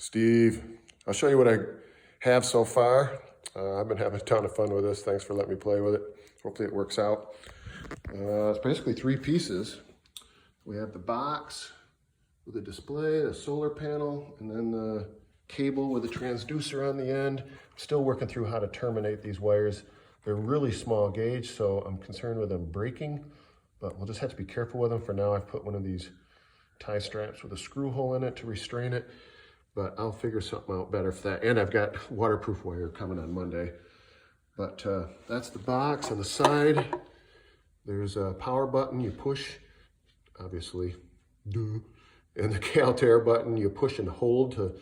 Steve, I'll show you what I have so far. I've been having a ton of fun with this. Thanks for letting me play with it. Hopefully it works out. It's basically three pieces. We have the box with the display, the solar panel, and then the cable with the transducer on the end. I'm still working through how to terminate these wires. They're really small gauge, so I'm concerned with them breaking, but we'll just have to be careful with them. For now, I've put one of these tie straps with a screw hole in it to restrain it, but I'll figure something out better for that. And I've got waterproof wire coming on Monday. But that's the box. On the side, there's a power button you push, obviously, and the Altair button you push and hold to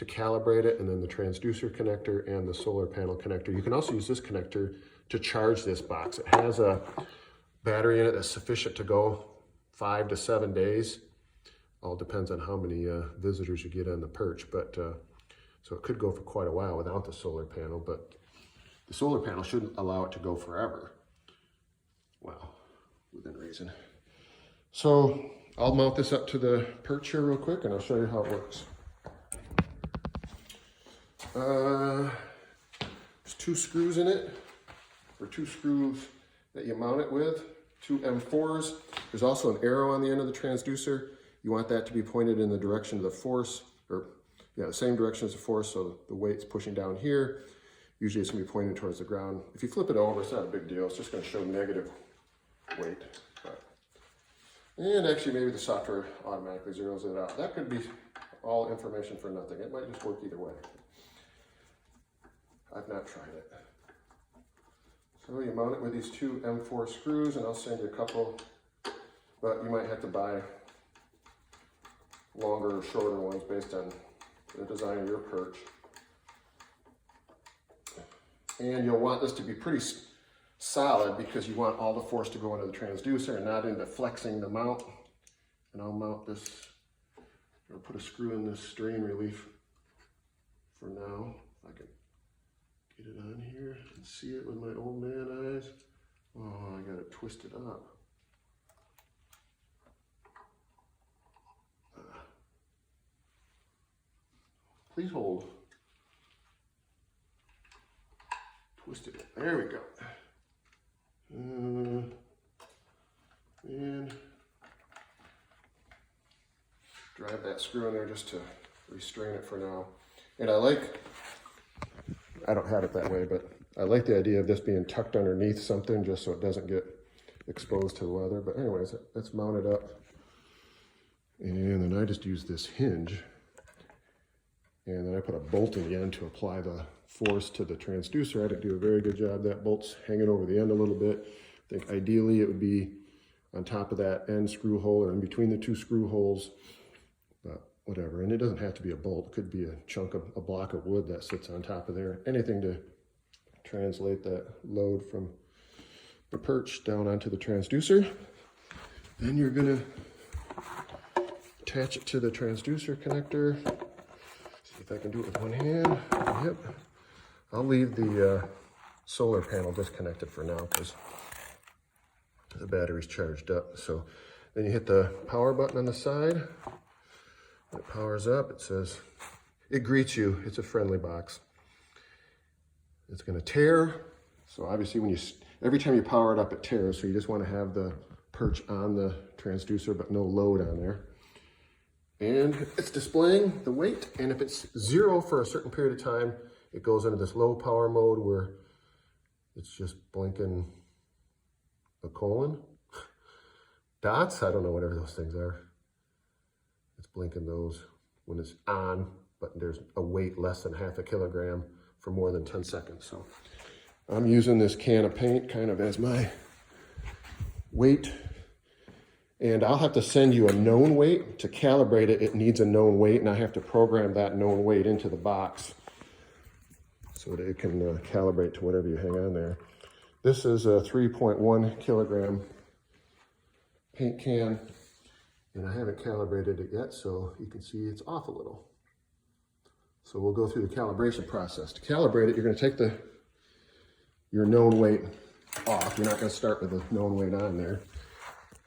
calibrate it, and then the transducer connector and the solar panel connector. You can also use this connector to charge this box. It has a battery in it that's sufficient to go 5 to 7 days. All depends on how many visitors you get on the Perch, but so it could go for quite a while without the solar panel, but the solar panel shouldn't allow it to go forever. Well, within reason. So I'll mount this up to the Perch here real quick and I'll show you how it works. There's 2 screws in it, or 2 screws that you mount it with, 2 M4s. There's also an arrow on the end of the transducer. You want that to be pointed in the direction of the force, or the same direction as the force, so the weight's pushing down here. Usually it's gonna be pointing towards the ground. If you flip it over, it's not a big deal. It's just gonna show negative weight. And actually maybe the software automatically zeroes it out. That could be all information for nothing. It might just work either way. I've not tried it. So you mount it with these 2 M4 screws, and I'll send you a couple, but you might have to buy longer or shorter ones based on the design of your Perch. And you'll want this to be pretty solid because you want all the force to go into the transducer and not into flexing the mount. And I'll mount this, or put a screw in this strain relief for now. If I can get it on here and see it with my old man eyes. Oh, I got it twisted up. Please hold. Twisted it. There we go. And drive that screw in there just to restrain it for now. And I don't have it that way, but I like the idea of this being tucked underneath something just so it doesn't get exposed to the weather. But anyways, it's mounted up. And then I just use this hinge. And then I put a bolt in the end to apply the force to the transducer. I didn't do a very good job. That bolt's hanging over the end a little bit. I think ideally it would be on top of that end screw hole or in between the 2 screw holes, but whatever. And it doesn't have to be a bolt. It could be a block of wood that sits on top of there. Anything to translate that load from the Perch down onto the transducer. Then you're gonna attach it to the transducer connector. If I can do it with one hand. Yep. I'll leave the solar panel disconnected for now because the battery's charged up. So then you hit the power button on the side. When it powers up, it says, it greets you. It's a friendly box. It's going to tear. So obviously every time you power it up, it tears. So you just want to have the Perch on the transducer, but no load on there. And it's displaying the weight, and if it's 0 for a certain period of time, it goes into this low power mode where it's just blinking a colon. Dots, I don't know, whatever those things are. It's blinking those when it's on, but there's a weight less than half a kilogram for more than 10 seconds. So I'm using this can of paint kind of as my weight. And I'll have to send you a known weight. To calibrate it, it needs a known weight, and I have to program that known weight into the box so that it can calibrate to whatever you hang on there. This is a 3.1 kilogram paint can, and I haven't calibrated it yet, so you can see it's off a little. So we'll go through the calibration process. To calibrate it, you're going to take your known weight off. You're not going to start with the known weight on there.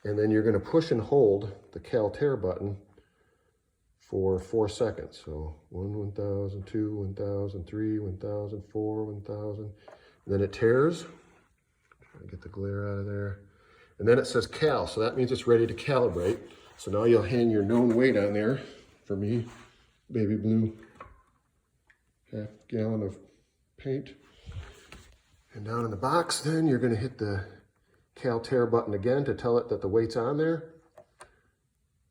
And then you're going to push and hold the Altair button for 4 seconds. So 1, 1,000, 2, 1,000, 3, 1,000, 4, 1,000. And then it tears. Try to get the glare out of there. And then it says cal, so that means it's ready to calibrate. So now you'll hang your known weight on there. For me, baby blue, half gallon of paint. And down in the box, then you're going to hit the cal tear button again to tell it that the weight's on there.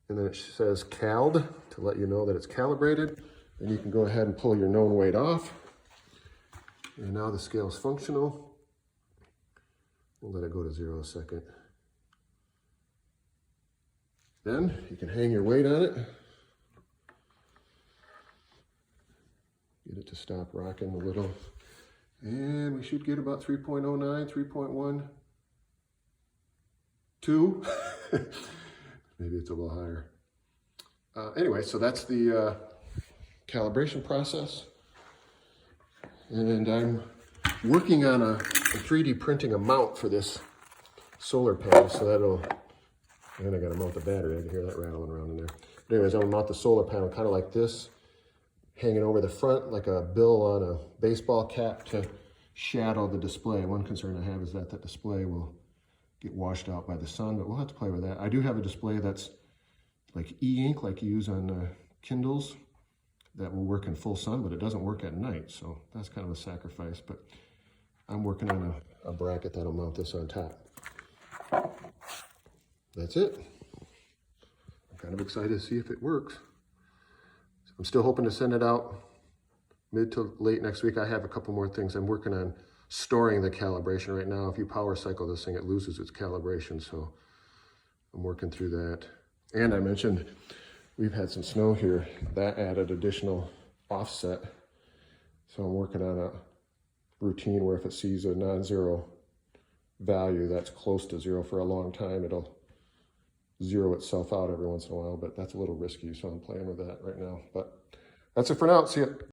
And then it says CALD to let you know that it's calibrated. And you can go ahead and pull your known weight off. And now the scale's functional. We'll let it go to 0 a second. Then you can hang your weight on it. Get it to stop rocking a little. And we should get about 3.09, 3.1, 2. Maybe it's a little higher. Anyway, so that's the calibration process. And I'm working on a 3D printing a mount for this solar panel, so that'll, and I gotta mount the battery. I can hear that rattling around in there. But anyways, I'm gonna mount the solar panel kind of like this, hanging over the front like a bill on a baseball cap to shadow the display. One concern I have is that that display will get washed out by the sun, but we'll have to play with that. I do have a display that's like e-ink, like you use on Kindles, that will work in full sun, but it doesn't work at night, so that's kind of a sacrifice. But I'm working on a bracket that'll mount this on top. That's it. I'm kind of excited to see if it works. I'm still hoping to send it out mid to late next week. I have a couple more things. I'm working on storing the calibration right now. If you power cycle this thing, it loses its calibration, so I'm working through that. And I mentioned we've had some snow here. That added additional offset. So I'm working on a routine where if it sees a non-zero value that's close to 0 for a long time, it'll zero itself out every once in a while, but that's a little risky, so I'm playing with that right now. But that's it for now. See ya.